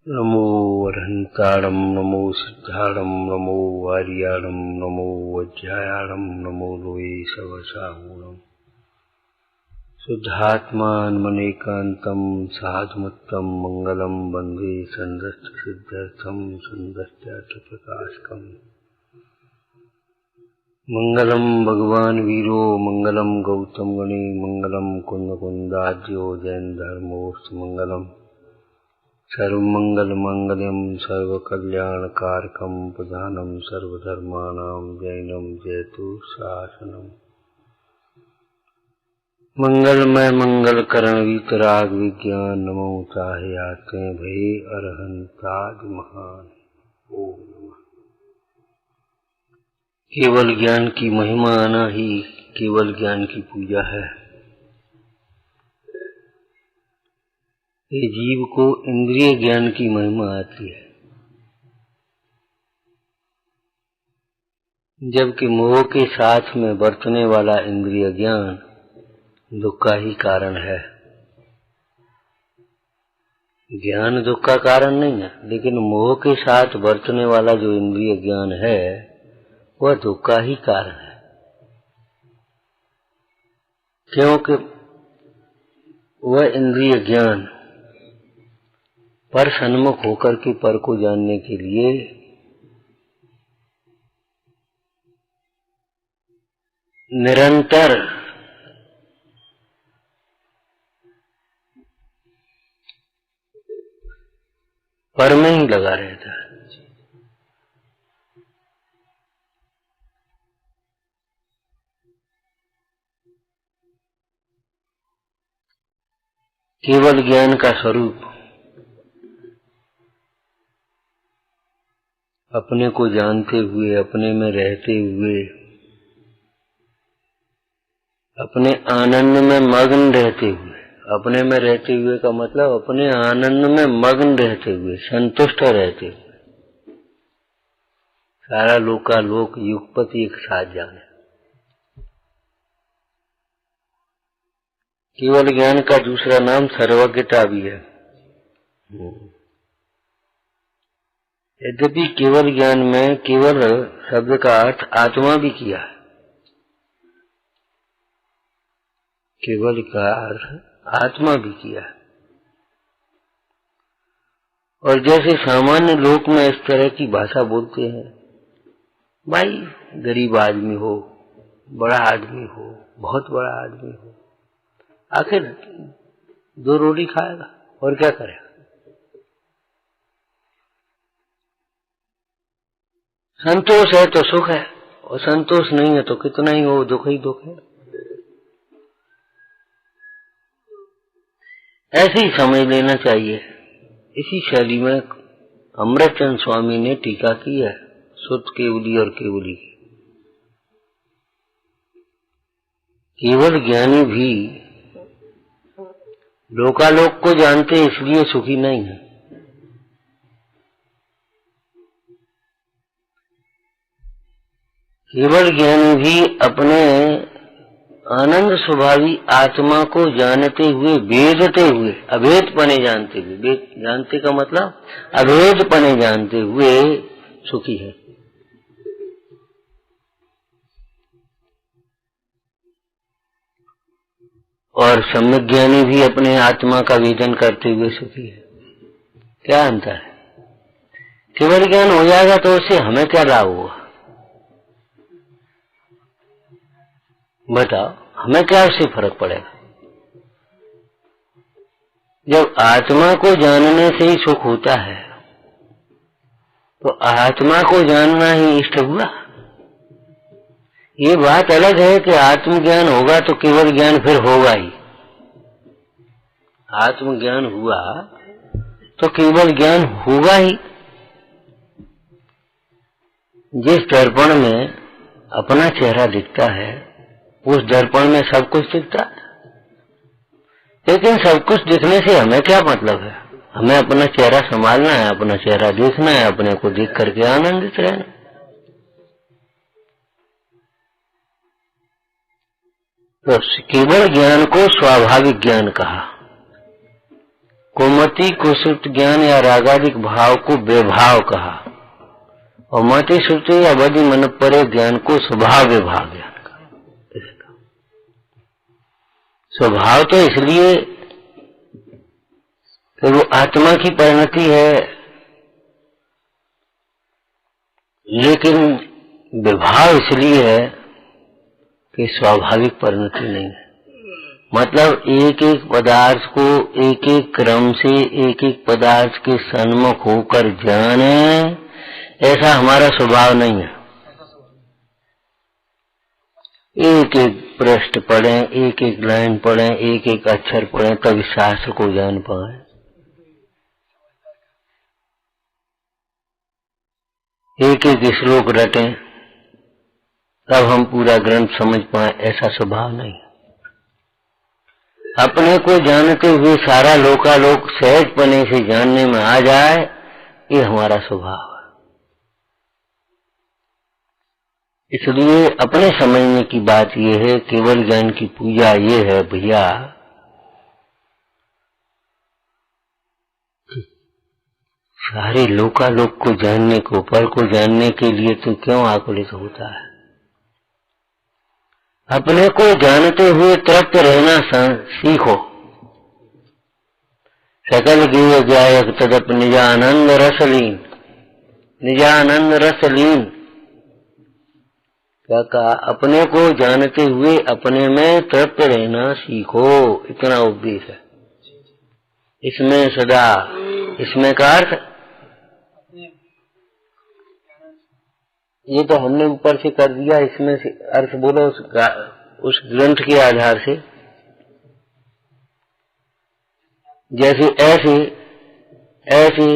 नमो अरहंताणं नमो सिद्धाणं नमो वार्याणं नमो वज्रायाणं नमो लोये सवसाहूणम् शुद्धात्मानमनेकान्तं साधुमत्तं मंगलं वन्दे सन्दष्टसिद्ध्यर्थं सन्दष्ट्यार्थप्रकाशकम् मंगलम भगवान वीरो मंगलम गौतम गणे मंगलम कुंदकुंदाज्यो जैन धर्मोस्त मंगलम सर्वमंगल मंगलम सर्वकल्याणकारकम प्रधानम सर्वधर्माणां जैनम जयतु शासनम मंगलमय मंगल करण वीतराग विज्ञान नमो चाहे आते भय अरहंताद महान। ओम नमः। केवल ज्ञान की महिमा आना ही केवल ज्ञान की पूजा है। ये जीव को इंद्रिय ज्ञान की महिमा आती है, जबकि मोह के साथ में बरतने वाला इंद्रिय ज्ञान दुख का ही कारण है। ज्ञान दुख का कारण नहीं है, लेकिन मोह के साथ बरतने वाला जो इंद्रिय ज्ञान है वह दुख का ही कारण है, क्योंकि वह इंद्रिय ज्ञान पर सन्मुख होकर के पर को जानने के लिए निरंतर पर में ही लगा रहता है। केवल ज्ञान का स्वरूप अपने को जानते हुए, अपने में रहते हुए, अपने आनंद में मग्न रहते हुए, अपने में रहते हुए का मतलब अपने आनंद में मग्न रहते हुए, संतुष्ट रहते हुए, सारा लोकालोक युगपति एक साथ जाने। केवल ज्ञान का दूसरा नाम सर्वज्ञता भी है। यद्यपि केवल ज्ञान में केवल शब्द का अर्थ आत्मा भी किया है। केवल का अर्थ आत्मा भी किया है। और जैसे सामान्य लोक में इस तरह की भाषा बोलते हैं, भाई गरीब आदमी हो, बड़ा आदमी हो, बहुत बड़ा आदमी हो, आखिर दो रोटी खाएगा और क्या करेगा। संतोष है तो सुख है, और संतोष नहीं है तो कितना ही हो दुख ही दुख है। ऐसे ही समझ लेना चाहिए। इसी शैली में अमृतचंद स्वामी ने टीका की है शुद्ध केवली और केवली। केवल ज्ञानी भी लोकालोक को जानते इसलिए सुखी नहीं है। केवल ज्ञानी भी अपने आनंद स्वभावी आत्मा को जानते हुए, वेदते हुए, अभेद पने जानते हुए, वेद जानते का मतलब अभेद पने जानते हुए सुखी है। और सम्यक ज्ञानी भी अपने आत्मा का वेदन करते हुए सुखी है। क्या अंतर है? केवल ज्ञान हो जाएगा तो उससे हमें क्या लाभ हुआ? बताओ, हमें क्या उससे फर्क पड़ेगा? जब आत्मा को जानने से ही सुख होता है, तो आत्मा को जानना ही इष्ट हुआ। ये बात अलग है कि आत्मज्ञान होगा तो केवल ज्ञान फिर होगा ही। आत्मज्ञान हुआ तो केवल ज्ञान होगा ही। जिस दर्पण में अपना चेहरा दिखता है, उस दर्पण में सब कुछ दिखता है, लेकिन सब कुछ दिखने से हमें क्या मतलब है? हमें अपना चेहरा संभालना है, अपना चेहरा देखना है, अपने को देख करके आनंदित रहना। तो केवल ज्ञान को स्वाभाविक ज्ञान कहा, कोमति को सुप्त ज्ञान या रागादिक भाव को बेभाव कहा, और मति सुप्त या बदी मन परे ज्ञान को स्वभाव विभाग ज्ञान कहा। स्वभाव तो इसलिए कि वो आत्मा की परिणति है, लेकिन विभाव इसलिए है कि स्वाभाविक परिणति नहीं है। मतलब एक एक पदार्थ को एक एक क्रम से एक एक पदार्थ के सन्मुख होकर जाने, ऐसा हमारा स्वभाव नहीं है। एक एक पृष्ठ पढ़ें, एक एक लाइन पढ़ें, एक एक अक्षर पढ़ें, तब शास्त्र को जान पाए। एक एक श्लोक रटें, तब हम पूरा ग्रंथ समझ पाए, ऐसा स्वभाव नहीं। अपने को जानते हुए सारा लोकालोक सहजपने से जानने में आ जाए, ये हमारा स्वभाव है। इसलिए अपने समझने की बात ये है, केवल ज्ञान की पूजा ये है भैया, सारे लोकालोक को जानने को, पल को जानने के लिए तो क्यों आकुलित होता है। अपने को जानते हुए तृप्त रहना सीखो। सकल जीव जायक तदप निजानंद रसलीन, निजानंद रसलीन। क्या कहा? अपने को जानते हुए अपने में तृप्त रहना सीखो, इतना उपदेश है इसमें सदा। इसमें का अर्थ ये तो हमने ऊपर से कर दिया, इसमें से अर्थ बोलो उस ग्रंथ के आधार से। जैसे ऐसे ऐसे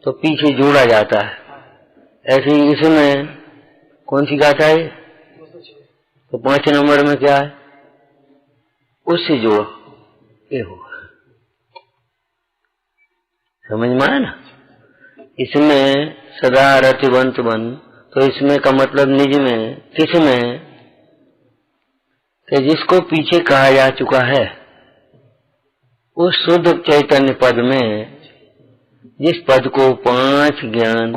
तो पीछे जोड़ा जाता है, ऐसे इसमें कौन सी गाथा है? तो 5 नंबर में क्या है? उससे जोड़ो, ये होगा। समझ में आया ना? इसमें सदा रतिवंत बन, तो इसमें का मतलब निज में, किस में? कि जिसको पीछे कहा जा चुका है, उस शुद्ध चैतन्य पद में, जिस पद को 5 ज्ञान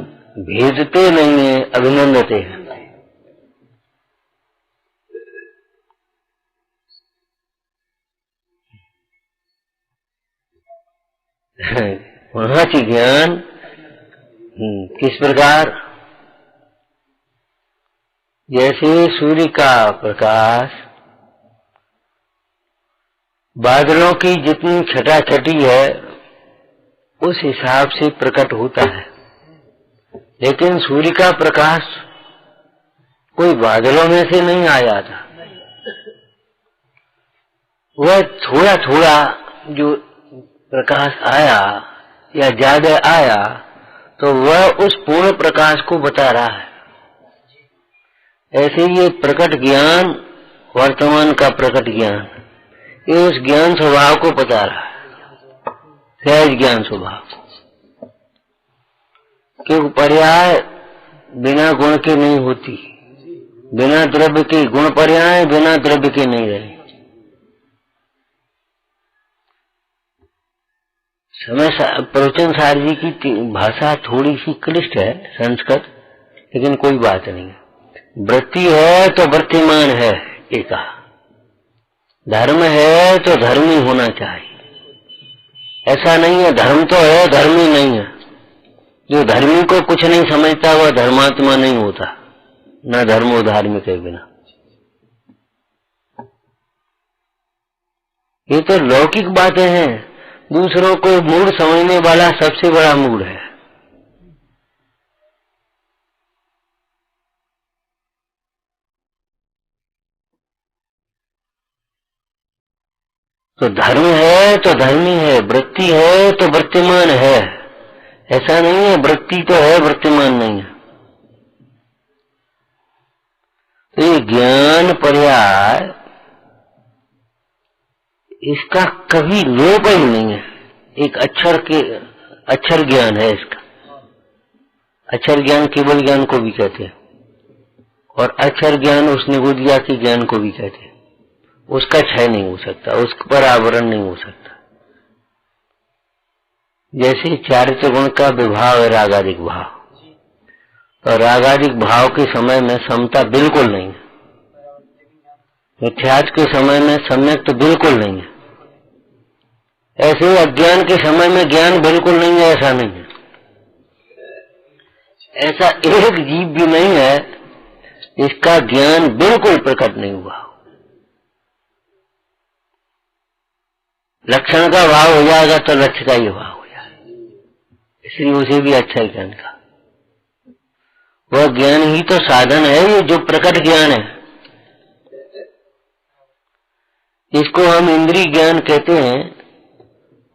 भेदते नहीं है, अभिनंदते हैं। पांच ज्ञान किस प्रकार? जैसे सूर्य का प्रकाश बादलों की जितनी छटाछटी है उस हिसाब से प्रकट होता है, लेकिन सूर्य का प्रकाश कोई बादलों में से नहीं आ जाता। वह थोड़ा थोड़ा जो प्रकाश आया या ज्यादा आया, तो वह उस पूर्ण प्रकाश को बता रहा है। ऐसे ये प्रकट ज्ञान, वर्तमान का प्रकट ज्ञान, ये उस ज्ञान स्वभाव को बता रहा है, सहज ज्ञान स्वभाव। क्योंकि पर्याय बिना गुण के नहीं होती, बिना द्रव्य के गुण पर्याय बिना द्रव्य के नहीं रहे। समय प्रवचन सार जी की भाषा थोड़ी सी क्लिष्ट है संस्कृत, लेकिन कोई बात नहीं है। वृत्ति है तो वर्तमान है, एक धर्म है तो धर्मी होना चाहिए। ऐसा नहीं है धर्म तो है धर्मी नहीं है। जो धर्मी को कुछ नहीं समझता वह धर्मात्मा नहीं होता, न धर्मो धार्मिक के बिना। ये तो लौकिक बातें हैं, दूसरों को मूड समझने वाला सबसे बड़ा मूड है। तो धर्म है तो धर्मी है, वृत्ति है तो वर्तमान है। ऐसा नहीं है वृत्ति तो है वर्तमान नहीं है। तो ये ज्ञान पर्याय, इसका कभी लोप ही नहीं है। एक अक्षर ज्ञान है इसका। अक्षर ज्ञान केवल ज्ञान को भी कहते हैं, और अक्षर ज्ञान उस निगुदिया के ज्ञान को भी कहते हैं। उसका क्षय नहीं हो सकता, उस पर आवरण नहीं हो सकता। जैसे चारित्र गुण का विभाव है रागादिक भाव, और रागादिक भाव के समय में समता बिल्कुल नहीं है, मिथ्यात्व के समय में सम्यक तो बिल्कुल नहीं है। ऐसे ही अज्ञान के समय में ज्ञान बिल्कुल नहीं है, ऐसा नहीं है। ऐसा एक जीव भी नहीं है इसका ज्ञान बिल्कुल प्रकट नहीं हुआ। लक्षण का भाव हो जाएगा तो लक्ष्य का ही भाव हो जाएगा, इसलिए उसे भी अच्छा ज्ञान का। वह ज्ञान ही तो साधन है, ये जो प्रकट ज्ञान है इसको हम इंद्रिय ज्ञान कहते हैं।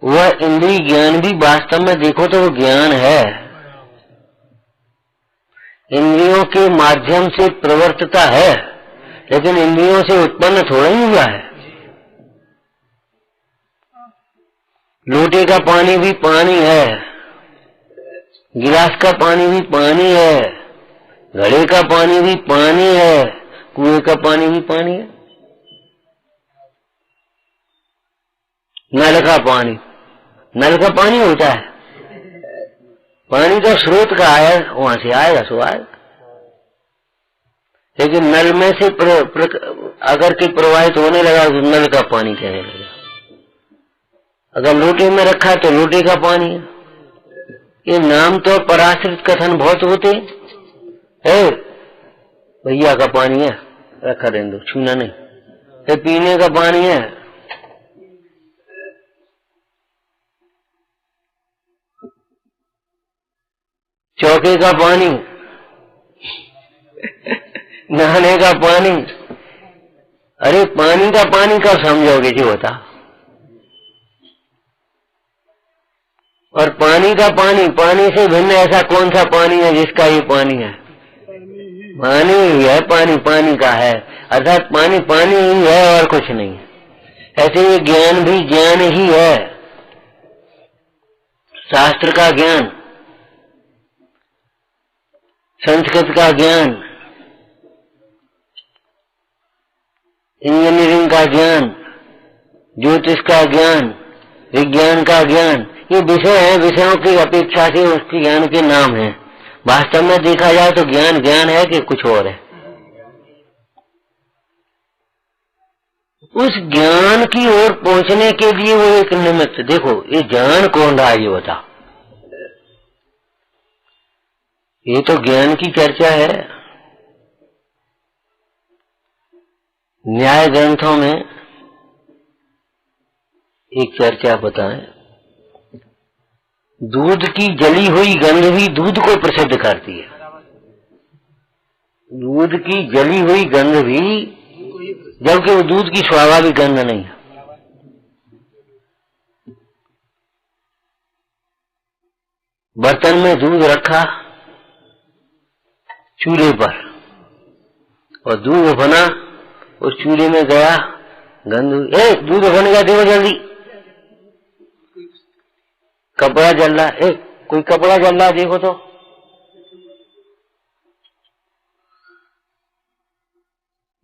वह इंद्रिय ज्ञान भी वास्तव में देखो तो वो ज्ञान है, इंद्रियों के माध्यम से प्रवर्तता है, लेकिन इंद्रियों से उत्पन्न थोड़ा ही हुआ है। लोटे का पानी भी पानी है, गिलास का पानी भी पानी है, घड़े का पानी भी पानी है, कुएं का पानी भी पानी है, नल का पानी, नल का पानी होता है, पानी तो स्रोत का है, वहां से आएगा सो आएगा। लेकिन नल में से अगर के प्रवाहित होने लगा तो नल का पानी कहने लगा। अगर लोटे में रखा तो लोटे का पानी है। ये नाम तो पराश्रित कथन बहुत होते है, भैया का पानी है रखा रहने दो, छूना नहीं, ये पीने का पानी है। चौके का पानी, नहाने का पानी। अरे पानी का पानी कब समझोगे जी होता? और पानी का पानी, पानी से भिन्न ऐसा कौन सा पानी है जिसका ये पानी है? पानी ही है, पानी पानी का है, अर्थात पानी पानी ही है और कुछ नहीं है। ऐसे ये ज्ञान भी ज्ञान ही है, शास्त्र का ज्ञान, संस्कृत का ज्ञान, इंजीनियरिंग का ज्ञान, ज्योतिष का ज्ञान, विज्ञान का ज्ञान, ये विषय है, विषयों की अपेक्षा से उसके ज्ञान के नाम है। वास्तव में देखा जाए तो ज्ञान ज्ञान है कि कुछ और है। उस ज्ञान की ओर पहुंचने के लिए वो एक निमित्त, देखो ये ज्ञान कौन रहा ये बता। ये तो ज्ञान की चर्चा है। न्याय ग्रंथों में एक चर्चा बताएं, दूध की जली हुई गंध भी दूध को प्रसिद्ध करती है। दूध की जली हुई गंध भी, जबकि वो दूध की स्वाभाविक गंध नहीं है। बर्तन में दूध रखा चूल्हे पर और दूध बना, उस चूल्हे में गया, गंध, दूध बन गया, देखो जल्दी, कपड़ा जल रहा, कोई कपड़ा जल रहा, देखो तो।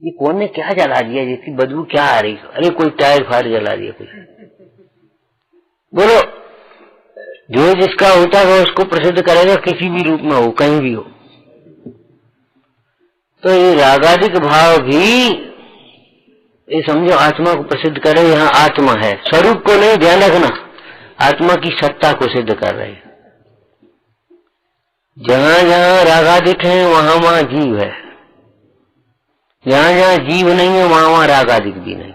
ये कौन ने क्या जला दिया, जिसकी बदबू क्या आ रही? अरे कोई टायर फायर जला दिया कोई। बोलो, जो जिसका होता है उसको प्रसिद्ध करेगा, किसी भी रूप में हो, कहीं भी हो। तो ये रागादिक भाव भी ये समझो आत्मा को प्रसिद्ध करे। यहाँ आत्मा है, स्वरूप को नहीं, ध्यान रखना, आत्मा की सत्ता को सिद्ध कर रहे हैं। जहां जहां रागादिक है वहां वहां जीव है, जहां जहां जीव नहीं है वहां वहां रागादिक भी नहीं।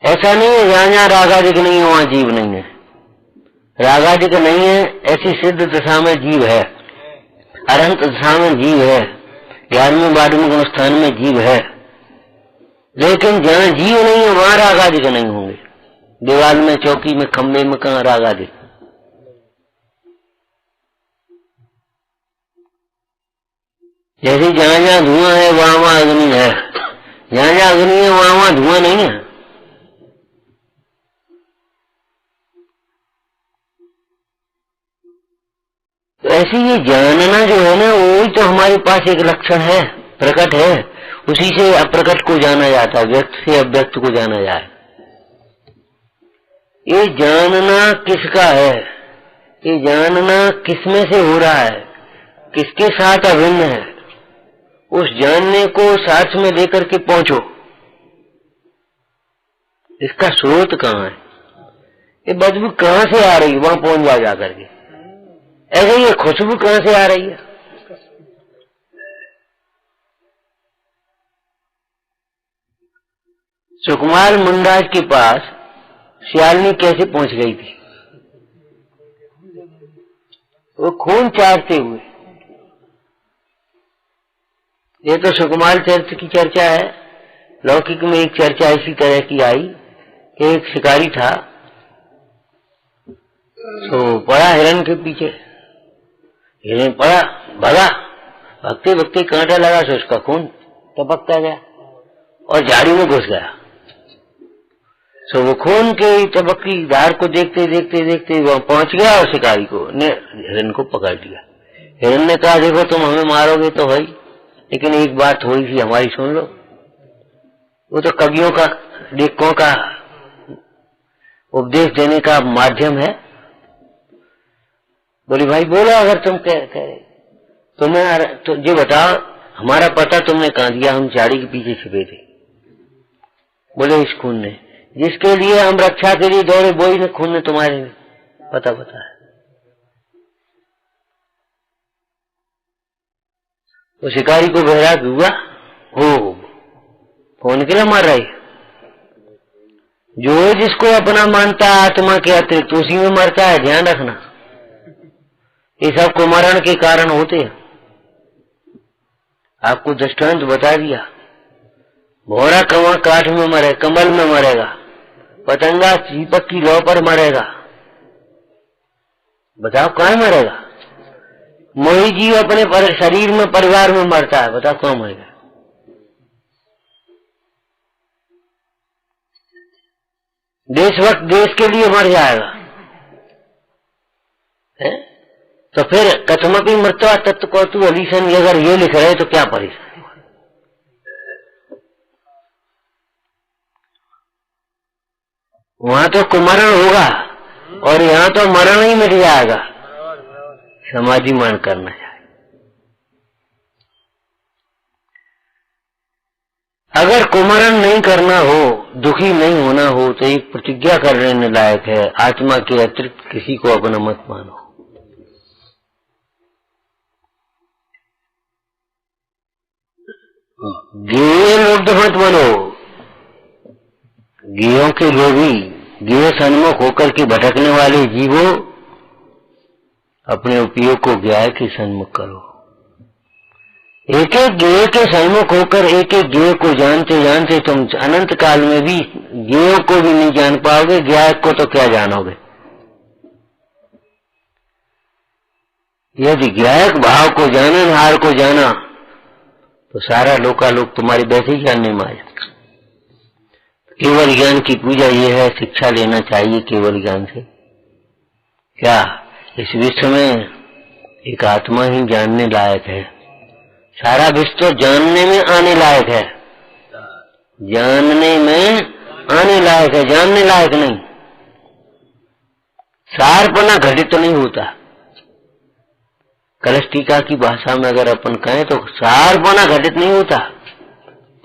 ऐसा नहीं है जहां जहां रागादिक नहीं है वहां जीव नहीं है। रागादिक नहीं है ऐसी सिद्ध दशा में जीव है, अनंत दशा में जीव है, 11वें 12वें गुण स्थान में जीव है। लेकिन जहां जीव नहीं है वहां रागादिक नहीं होंगे। दीवार में, चौकी में, खंबे में कहां रागादिक? जैसे जहां जहां धुआं है वहां वहां अग्नि है, जहां जहां अग्नि है वहां वहां धुआं नहीं है। तो ऐसे ये जानना जो है ना, वही तो हमारे पास एक लक्षण है, प्रकट है। उसी से अप्रकट को जाना जाता है, व्यक्त से अव्यक्त को जाना जाए। ये जानना किसका है, ये जानना किसमें से हो रहा है, किसके साथ अभिन्न है, उस जानने को साथ में लेकर के पहुंचो। इसका स्रोत कहाँ है, ये बदबू कहाँ से आ रही है, वहां पहुंच जा करके। ऐसे ये खुशबू कहाँ से आ रही है? सुकुमार मुंडाज के पास श्यालनी कैसे पहुंच गई थी? वो खून चाटते हुए। ये तो सुकुमार चरित्र की चर्चा है। लौकिक में एक चर्चा इसी तरह की आई कि एक शिकारी था, तो पड़ा हिरन के पीछे, हिरन पड़ा, भगा, भगते भगते कांटा लगा तो उसका खून टपकता गया और झाड़ी में घुस गया। तो वो खून के टपकी धार को देखते देखते देखते वहां पहुंच गया और शिकारी को ने हिरन को पकड़ लिया। हिरन ने कहा, देखो तुम हमें मारोगे तो भाई, लेकिन एक बात थोड़ी सी हमारी सुन लो। वो तो कवियों का, लेखकों का उपदेश देने का माध्यम है। बोली, भाई बोलो, अगर तुम कह रहे तुम्हें तो जो बताओ, हमारा पता तुमने कहाँ दिया, हम झाड़ी के पीछे छिपे थे। बोले, इस खून ने, जिसके लिए हम रक्षा के लिए दौड़े, वही ने खून ने तुम्हारे पता बताया। तो शिकारी को बहराग हुआ, हो कौन के लिए मर रही? जो जिसको अपना मानता है आत्मा के अतिरिक्त, उसी में मरता है, ध्यान रखना। ये सब को मरण के कारण होते हैं। आपको दृष्टांत बता दिया। भौरा कौवा काठ में मरे, कमल में मरेगा, पतंगा दीपक की लौ पर मरेगा, बताओ कहाँ मरेगा? मोही जीव अपने शरीर में, परिवार में मरता है, बताओ कहाँ मरेगा? देशभक्त देश के लिए मर जाएगा है? तो फिर कथमपि मृत्वा तत्व कौतु अलीसन, अगर ये लिख रहे तो क्या परेशानी? वहां तो कुमरण होगा और यहाँ तो मरण ही मिट जाएगा। समाधि मान करना चाहिए। अगर कुमरण नहीं करना हो, दुखी नहीं होना हो, तो एक प्रतिज्ञा करने लायक है, आत्मा के अतिरिक्त किसी को अपना मत मानो। गेय लुब्ध मत बनो, गेयों के लोभी, गेय सन्मुख होकर के भटकने वाले जीवों, अपने उपयोग को ज्ञाय के सन्मुख करो। एक एक गेय के सन्मुख होकर एक एक गेय को जानते जानते तुम अनंत काल में भी गेयों को भी नहीं जान पाओगे, ज्ञाय को तो क्या जानोगे? यदि ज्ञायक भाव को, जाननहार को जाना, तो सारा लोकालोक तुम्हारी वैसे ही जानने में आ जाएगा। केवल ज्ञान की पूजा ये है, शिक्षा लेना चाहिए केवल ज्ञान से। क्या इस विश्व में एक आत्मा ही जानने लायक है, सारा विश्व तो जानने में आने लायक है, जानने में आने लायक है, जानने लायक नहीं। सारपना घटित तो नहीं होता। कलश टीका की भाषा में अगर अपन कहें तो सारपना घटित नहीं होता।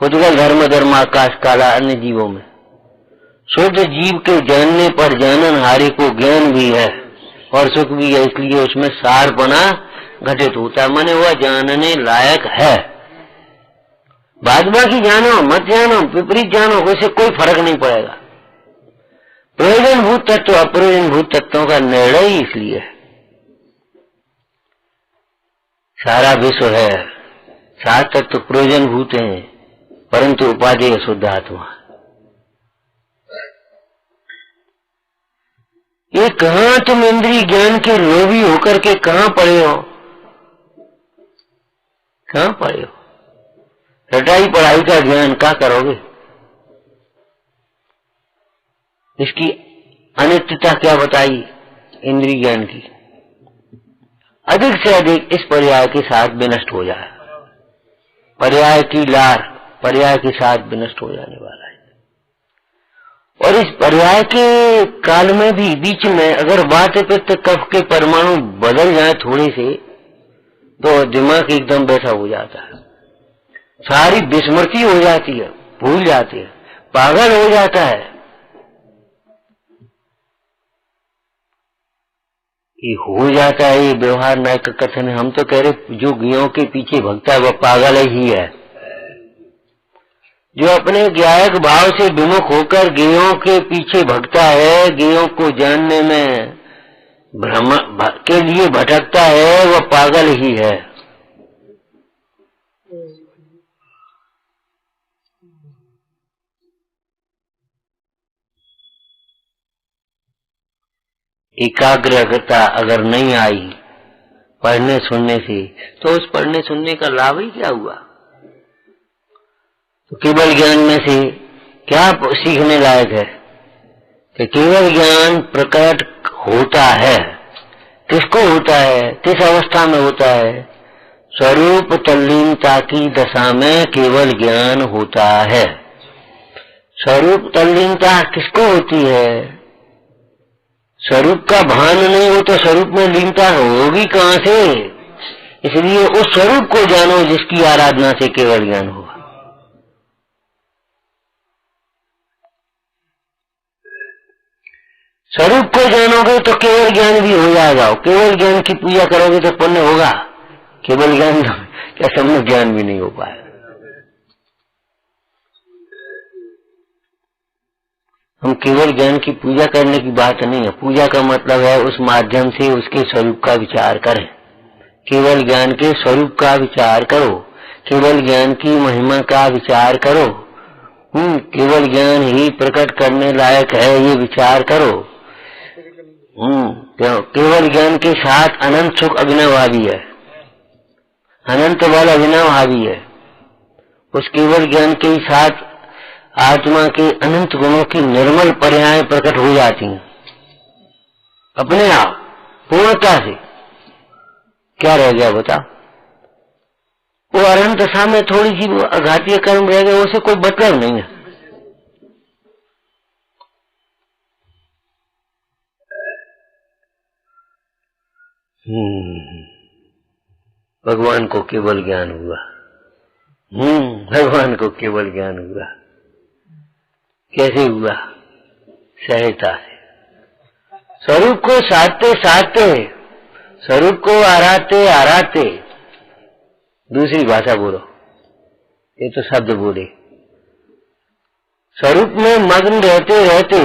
पुद्गल धर्म धर्म आकाश काला अन्य जीवों में शुद्ध जीव के जानने पर जाननहारी को ज्ञान भी है और सुख भी है, इसलिए उसमें सारपना घटित होता है, माने वह जानने लायक है। बाद बाकी जानो मत जानो, विपरीत जानो, वैसे कोई फर्क नहीं पड़ेगा। प्रयोजन भूत तत्व अप्रयोजन भूत तत्वों का निर्णय ही इसलिए है। सारा विश्व है, सात तत्व प्रयोजन भूत हैं, परंतु उपाधि शुद्ध आत्मा। ये कहां तुम इंद्रिय ज्ञान के लोभी होकर के कहां पड़े हो? कहां पड़े हो? रटाई पढ़ाई का ज्ञान क्या करोगे? इसकी अनित्यता क्या बताई इंद्रिय ज्ञान की? अधिक से अधिक इस पर्याय के साथ विनष्ट हो जाए। पर्याय की लार पर्याय के साथ विनष्ट हो जाने वाला है। और इस पर्याय के काल में भी बीच में अगर वात पित्त कफ के परमाणु बदल जाए थोड़े से तो दिमाग एकदम वैसा हो जाता है, सारी विस्मृति हो जाती है, भूल जाती है, पागल हो जाता है। ये हो जाता है, ये व्यवहार न्याय का कथन है। हम तो कह रहे जो गायों के पीछे भगता है वह पागल ही है। जो अपने गायक भाव से विमुख होकर गायों के पीछे भगता है, गायों को जानने में भ्रम के लिए भटकता है, वह पागल ही है। एकाग्रता अगर नहीं आई पढ़ने सुनने से, तो उस पढ़ने सुनने का लाभ ही क्या हुआ? तो केवल ज्ञान में से क्या सीखने लायक है कि केवल ज्ञान प्रकट होता है। किसको होता है, किस अवस्था में होता है? स्वरूप तल्लीनता की दशा में केवल ज्ञान होता है। स्वरूप तल्लीनता किसको होती है? स्वरूप का भान नहीं हो तो स्वरूप में लीनता होगी कहां से? इसलिए उस स्वरूप को जानो जिसकी आराधना से केवल ज्ञान होगा। स्वरूप को जानोगे तो केवल ज्ञान भी हो जाएगा। केवल ज्ञान की पूजा करोगे तो पुण्य होगा। केवल ज्ञान क्या सम्यक ज्ञान भी नहीं हो पाएगा। हम केवल ज्ञान की पूजा करने की बात नहीं है। पूजा का मतलब है उस माध्यम से उसके स्वरूप का विचार करें। केवल ज्ञान के स्वरूप का विचार करो, केवल ज्ञान की महिमा का विचार करो। केवल ज्ञान ही प्रकट करने लायक है, ये विचार करो। केवल ज्ञान के साथ अनंत सुख अभिनव हावी है, अनंत बल अभिनव हावी है। उस केवल ज्ञान के साथ आत्मा के अनंत गुणों की निर्मल पर्याय प्रकट हो जाती हैं अपने आप पूर्णता से। क्या रह गया बता? वो अनंत दशा में थोड़ी सी अघातीय कर्म रह गए, उसे कोई मतलब नहीं है। भगवान को केवल ज्ञान हुआ। भगवान को केवल ज्ञान हुआ। कैसे हुआ? सहजता से। स्वरूप को साधते साधते, स्वरूप को आराते आराते। दूसरी भाषा बोलो, ये तो शब्द बोले। स्वरूप में मग्न रहते रहते,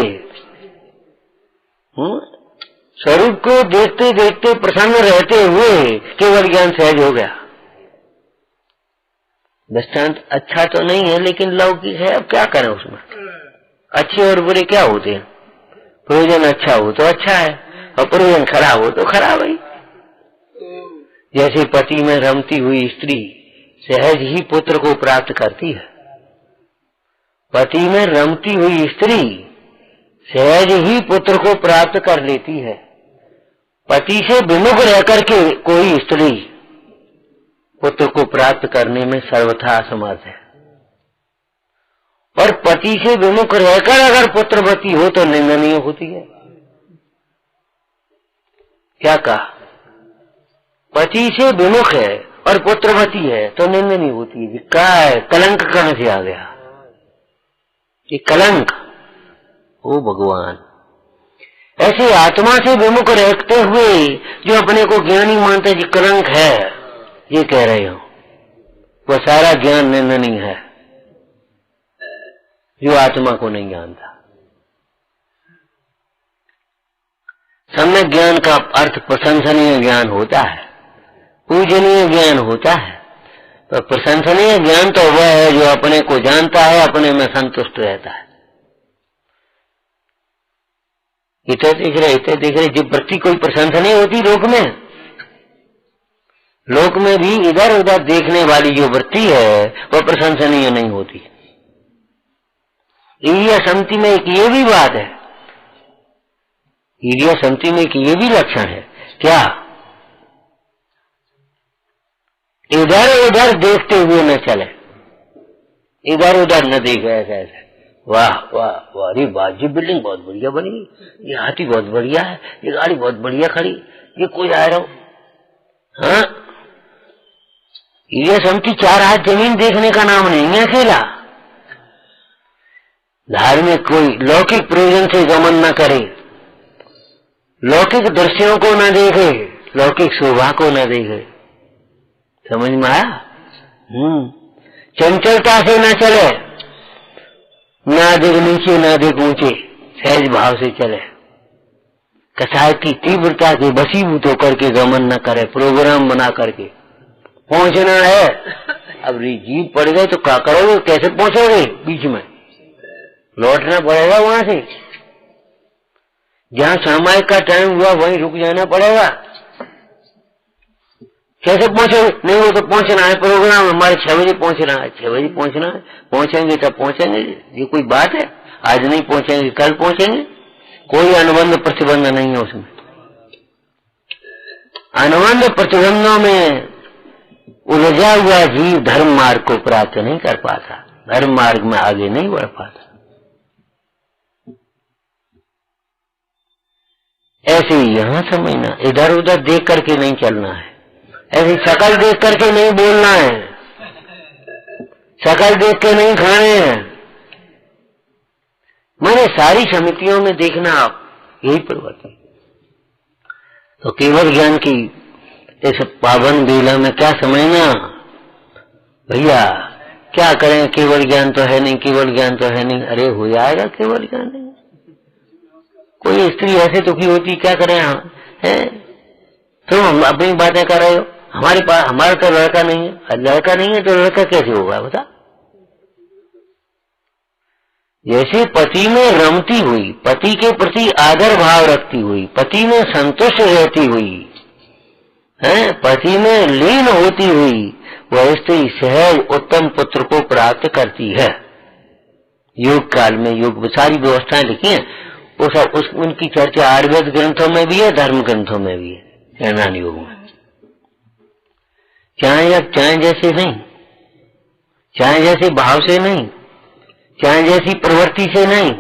स्वरूप को देखते देखते प्रसन्न रहते हुए केवल ज्ञान सहज हो गया। दृष्टांत अच्छा तो नहीं है लेकिन लौकिक है, अब क्या करें उसमें। अच्छे और बुरे क्या होते हैं? प्रयोजन अच्छा हो तो अच्छा है और प्रयोजन खराब हो तो खराब है। जैसे पति में रमती हुई स्त्री सहज ही पुत्र को प्राप्त करती है, पति में रमती हुई स्त्री सहज ही पुत्र को प्राप्त कर लेती है। पति से विमुख रहकर के कोई स्त्री पुत्र को प्राप्त करने में सर्वथा असमर्थ है, और पति से विमुख रहकर अगर पुत्रवती हो तो निंदनीय होती है। क्या कहा? पति से विमुख है और पुत्रवती है तो निंदनीय होती है। क्या है? कलंक कहां से आ गया? ये कलंक। ओ भगवान, ऐसे आत्मा से विमुख रहते हुए जो अपने को ज्ञानी मानते जी कलंक है, ये कह रहे हो, वह सारा ज्ञान निंदनीय है जो आत्मा को नहीं जानता। सम्यक ज्ञान का अर्थ प्रशंसनीय ज्ञान होता है, पूजनीय ज्ञान होता है। तो प्रशंसनीय ज्ञान तो वह है जो अपने को जानता है, अपने में संतुष्ट रहता है। इतने देख रहे जब वृत्ति कोई प्रशंसनीय होती लोक में भी इधर उधर देखने वाली जो वृत्ति है वह प्रशंसनीय नहीं होती। ईर्ष्या समति में एक ये भी बात है, ईर्ष्या समति में एक ये भी लक्षण है। क्या? इधर उधर देखते हुए न चले, इधर उधर न देखे। ऐसा वाह वाह वाह, अरे वाह, ये बिल्डिंग बहुत बढ़िया बनी, ये हाथी बहुत बढ़िया है, ये गाड़ी बहुत बढ़िया खड़ी, ये कोई आ रहा हो। हाँ, ये समझी 4 हाथ जमीन देखने का नाम नहीं है अकेला। धार्मिक कोई लौकिक प्रयोजन से गमन न करे, लौकिक दृश्यों को न देखे, लौकिक शोभा को न देखे। समझ में आया? चंचलता से न चले, ना अधिक नीचे ना अधिक ऊंचे, सहज भाव से चले। कसाय की तीव्रता के वशीभूत होकर के गमन न करे, प्रोग्राम बना करके पहुंचना है। अब जीव पड़ गए तो क्या करोगे, कैसे पहुंचोगे? बीच में लौटना पड़ेगा, वहां से जहां सामायिक का टाइम हुआ वहीं रुक जाना पड़ेगा। कैसे पहुंचोगे? नहीं, वो तो पहुंचना है, प्रोग्राम हमारे 6 बजे पहुंचना है, 6 बजे पहुंचना है, पहुंचेंगे तब पहुंचेंगे। ये कोई बात है? आज नहीं पहुंचेंगे कल पहुंचेंगे, कोई अनुबंध प्रतिबंध नहीं है उसमें। अनुबंध प्रतिबंधों में उलझा हुआ जीव धर्म मार्ग को प्राप्त नहीं कर पाता, धर्म मार्ग में आगे नहीं बढ़ पाता। ऐसे ही यहां समझना, इधर उधर देख करके नहीं चलना है, ऐसी शकल देख करके नहीं बोलना है, शकल देख के नहीं खाने हैं। मैंने सारी समितियों में देखना आप, यही प्रवृत्ति। तो केवल ज्ञान की इस पावन बेला में क्या समझना भैया, क्या करें, केवल ज्ञान तो है नहीं, केवल ज्ञान तो है नहीं। अरे हो जाएगा केवल ज्ञान नहीं। कोई स्त्री ऐसे दुखी होती, क्या करें हम है? तो हम अपनी बातें कर रहे हो, हमारे पास हमारा तो लड़का नहीं है। लड़का नहीं है तो लड़का कैसे होगा बता? जैसे पति में रमती हुई, पति के प्रति आदर भाव रखती हुई, पति में संतुष्ट रहती हुई है, पति में लीन होती हुई, वह स्त्री सहज उत्तम पुत्र को प्राप्त करती है। योग काल में योग सारी व्यवस्थाएं लिखी हैं, उनकी चर्चा आयुर्वेद ग्रंथों में भी है, धर्म ग्रंथों में भी है, ज्ञान योग में। चाहे जैसे नहीं, चाहे जैसे भाव से नहीं, चाहे जैसी प्रवृत्ति से नहीं।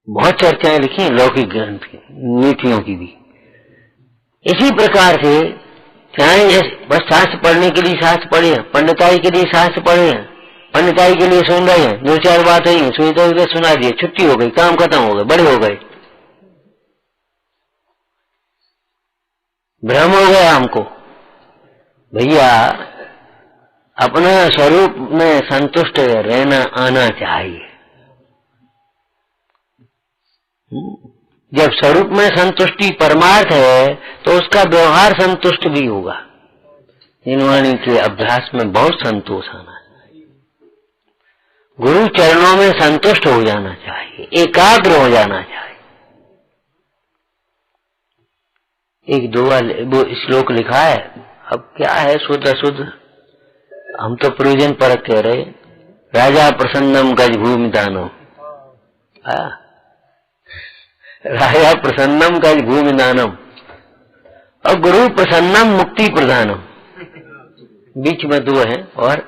बहुत चर्चाएं लिखी हैं लौकिक ग्रंथ की, नीतियों की भी। इसी प्रकार से चाहे बस शास्त्र पढ़ने के लिए शास्त्र पढ़े, पंडिताई के लिए शास्त्र पढ़े, पंडिताई के लिए सुन रहे हैं, 2-4 बातें ही सुना दिए, छुट्टी हो गई, काम खत्म हो गए, बड़े हो गए, भ्रम हो गया हमको। भैया अपना स्वरूप में संतुष्ट रहना आना चाहिए। जब स्वरूप में संतुष्टि परमार्थ है तो उसका व्यवहार संतुष्ट भी होगा। इन वाणी के अभ्यास में बहुत संतोष आना चाहिए, गुरु चरणों में संतुष्ट हो जाना चाहिए, एकाग्र हो जाना चाहिए। एक दो वो श्लोक लिखा है, अब क्या है शुद्ध अशुद्ध हम तो प्रयोजन परक कह रहे। राजा प्रसन्नम गज भूमि दानम, राजा प्रसन्नम गज भूमि दानम और गुरु प्रसन्नम मुक्ति प्रदानम, बीच में 2 है। और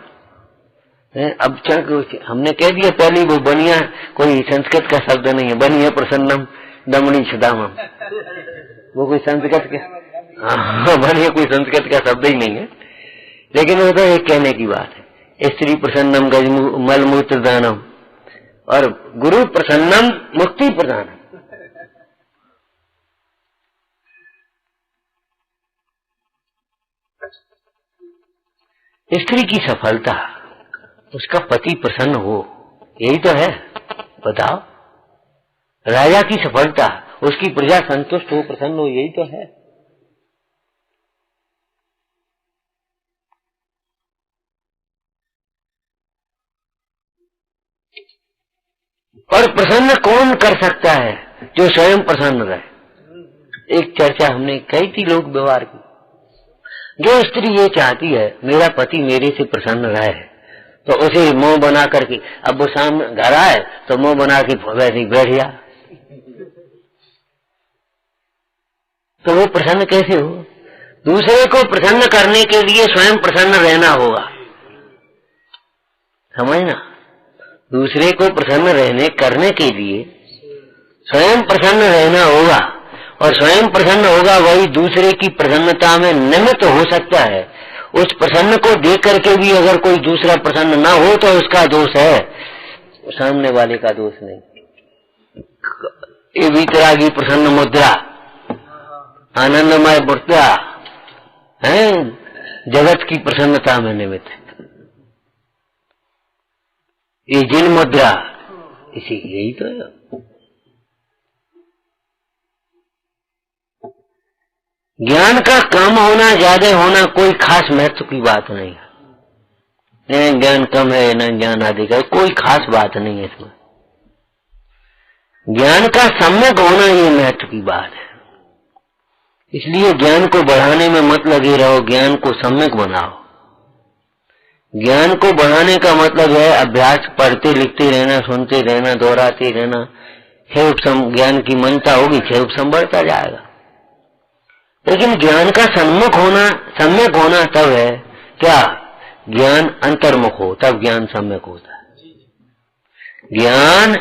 अब हमने कह दिया पहले, वो बनिया कोई संस्कृत का शब्द नहीं है, बनिया प्रसन्नम दमनी छदामम, वो कोई संस्कृत के बनिया कोई संस्कृत का शब्द ही नहीं है, लेकिन वो तो एक कहने की बात है। स्त्री प्रसन्नम गज मल मूत्र दानम और गुरु प्रसन्नम मुक्ति प्रदानम। स्त्री की सफलता, उसका पति प्रसन्न हो, यही तो है। बताओ, राजा की सफलता, उसकी प्रजा संतुष्ट हो, प्रसन्न हो, यही तो है। और प्रसन्न कौन कर सकता है? जो स्वयं प्रसन्न रहे। एक चर्चा हमने कई थी लोक व्यवहार की। जो स्त्री ये चाहती है मेरा पति मेरे से प्रसन्न रहे, तो उसे मुंह बना करके, अब वो सामने घर आए तो मुंह बना के वैसे बैठ गया, तो वो प्रसन्न कैसे हो? दूसरे को प्रसन्न करने के लिए स्वयं प्रसन्न रहना होगा, समझना, दूसरे को प्रसन्न रहने करने के लिए स्वयं प्रसन्न रहना होगा, और स्वयं प्रसन्न होगा वही दूसरे की प्रसन्नता में निमित्त हो सकता है। उस प्रसन्न को देख करके भी अगर कोई दूसरा प्रसन्न ना हो तो उसका दोष है, सामने वाले का दोष नहीं। ये वितरागी प्रसन्न मुद्रा, आनंदमय मुद्रा है, जगत की प्रसन्नता में निमित्त है। ये जिन मुद्रा, इसी यही तो है। ज्ञान का कम होना ज्यादा होना कोई खास महत्व की बात नहीं है। न ज्ञान कम है न ज्ञान अधिक है, कोई खास बात नहीं है इसमें। ज्ञान का सम्यक होना ये महत्व की बात है। इसलिए ज्ञान को बढ़ाने में मत लगे रहो, ज्ञान को सम्यक बनाओ। ज्ञान को बढ़ाने का मतलब है अभ्यास, पढ़ते लिखते रहना, सुनते रहना, दोहराते रहना। ज्ञान की मनता होगी, क्षय बढ़ता जाएगा। लेकिन ज्ञान का सम्यक होना तब है क्या? ज्ञान अंतर्मुख हो तब ज्ञान सम्यक होता है। ज्ञान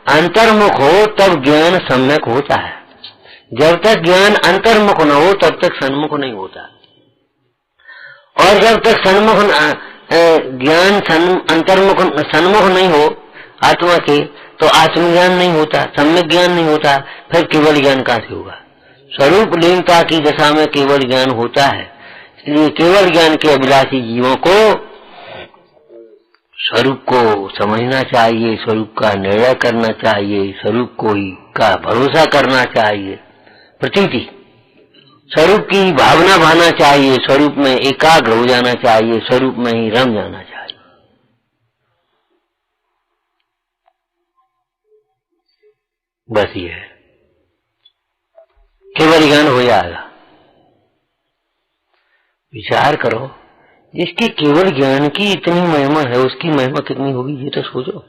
अंतर्मुख हो तब ज्ञान सम्यक होता है। जब तक ज्ञान अंतर्मुख न हो तब तक सन्मुख नहीं होता, और जब तक ज्ञान सन्मुख नहीं हो आत्मा के, तो आत्मज्ञान नहीं होता, सम्यक ज्ञान नहीं होता। फिर केवल ज्ञान कहां से होगा? स्वरूप लीनता की दशा में केवल ज्ञान होता है। इसलिए केवल ज्ञान के अभिलाषी जीवों को स्वरूप को समझना चाहिए, स्वरूप का निर्णय करना चाहिए, स्वरूप को ही का भरोसा करना चाहिए, प्रतीति स्वरूप की भावना भाना चाहिए, स्वरूप में एकाग्र हो जाना चाहिए, स्वरूप में ही रम जाना चाहिए। बस ये है, केवल ज्ञान हो जाएगा। विचार करो, जिसके केवल ज्ञान की इतनी महिमा है उसकी महिमा कितनी होगी ये तो सोचो।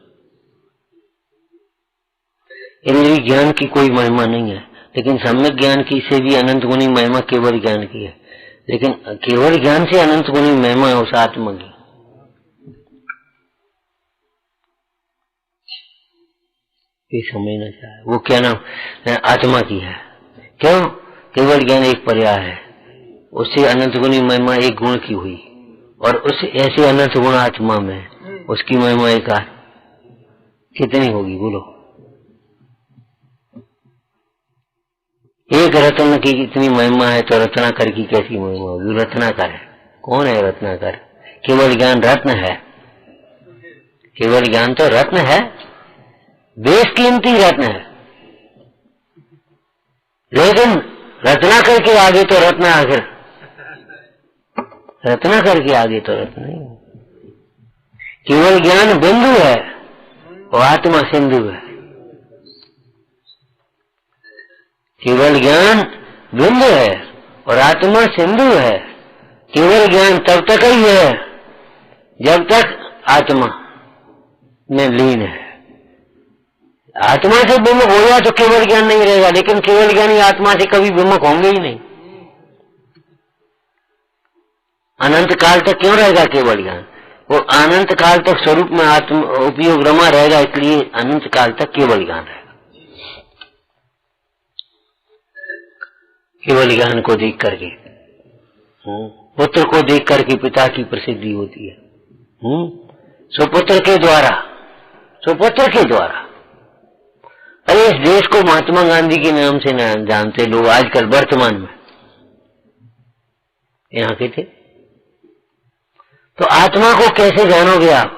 इंद्रिय ज्ञान की कोई महिमा नहीं है, लेकिन सम्यक ज्ञान की से भी अनंत गुनी महिमा केवल ज्ञान की है। लेकिन केवल ज्ञान से अनंत गुनी महिमा है उस आत्मा की। ये समझना चाहिए। वो क्या नाम आत्मा की है, क्यों? केवल ज्ञान एक पर्याय है, उससे अनंत गुनी महिमा एक गुण की हुई, और उस ऐसे अनंत गुण आत्मा में उसकी महिमा एक कितनी होगी बोलो? एक रत्न की इतनी महिमा है तो रत्नाकर की कैसी महिमा होगी? रत्नाकर है, कौन है रत्नाकर? केवल ज्ञान रत्न है, केवल ज्ञान तो रत्न है, बेशकीमती रत्न है। लेकिन रत्नाकर के आगे तो रत्न, आखिर रत्नाकर के आगे तो रत्न नहीं। केवल ज्ञान बिंदु है और आत्मा सिंधु है। केवल ज्ञान बिंदु है और आत्मा सिंधु है। केवल ज्ञान तब तक ही है जब तक आत्मा में लीन है। आत्मा से विमुख हो गया तो केवल ज्ञान नहीं रहेगा, लेकिन केवल ज्ञानी आत्मा से कभी विमुख होंगे ही नहीं। अनंत काल तक क्यों रहेगा केवल ज्ञान? वो अनंत काल तक स्वरूप में आत्म उपयोग रमा रहेगा, इसलिए अनंत काल तक केवल ज्ञान रहेगा। केवल ज्ञान को देख करके, पुत्र को देख करके पिता की प्रसिद्धि होती है। सुपुत्र के द्वारा। अरे इस देश को महात्मा गांधी के नाम से न जानते लोग आजकल वर्तमान में, यहाँ के थे। तो आत्मा को कैसे जानोगे आप?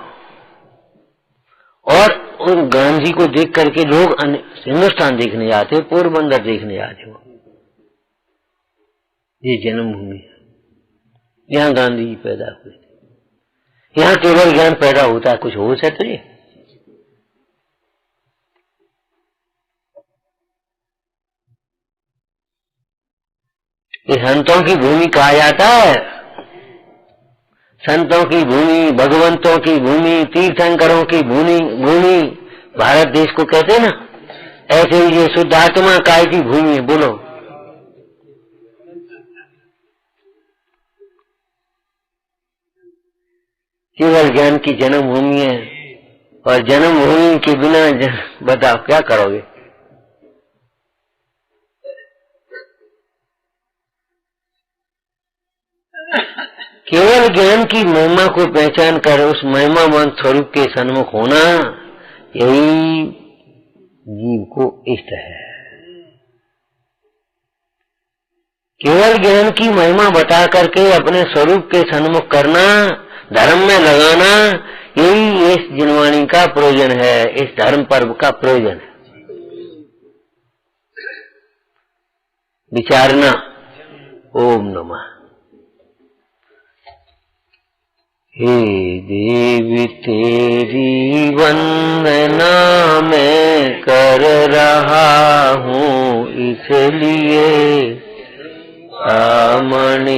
और उन गांधी को देख करके लोग हिंदुस्तान देखने जाते, पोरबंदर देखने जाते हो। ये जन्मभूमि है, यहाँ गांधी जी पैदा हुए थे। यहाँ केवल ज्ञान पैदा होता है, कुछ होश है तुझे? ये संतों की भूमि कहा जाता है, संतों की भूमि, भगवंतों की भूमि, तीर्थंकरों की भूमि भारत देश को कहते हैं ना। ऐसे ही ये शुद्ध आत्मा काय की भूमि है, बोलो। केवल ज्ञान की जन्मभूमि है, और जन्मभूमि के बिना बताओ क्या करोगे? केवल ज्ञान की महिमा को पहचान कर उस महिमावान स्वरूप के सन्मुख होना, यही जीव को इष्ट है। केवल ज्ञान की महिमा बता करके अपने स्वरूप के सन्मुख करना, धर्म में लगाना, यही इस जिनवाणी का प्रयोजन है, इस धर्म पर्व का प्रयोजन है। विचारना। ओम नमः। हे देवी तेरी वंदना मैं कर रहा हूँ, इसलिए आमणि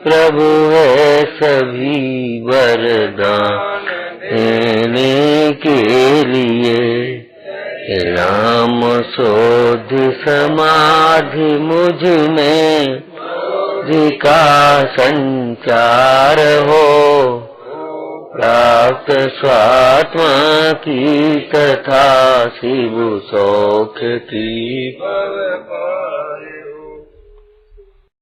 प्रभु है सभी वरदान देने के लिए। राम शोध समाधि मुझ में का संचार हो, प्राप्त स्वात्मा की तथा शिव सौख की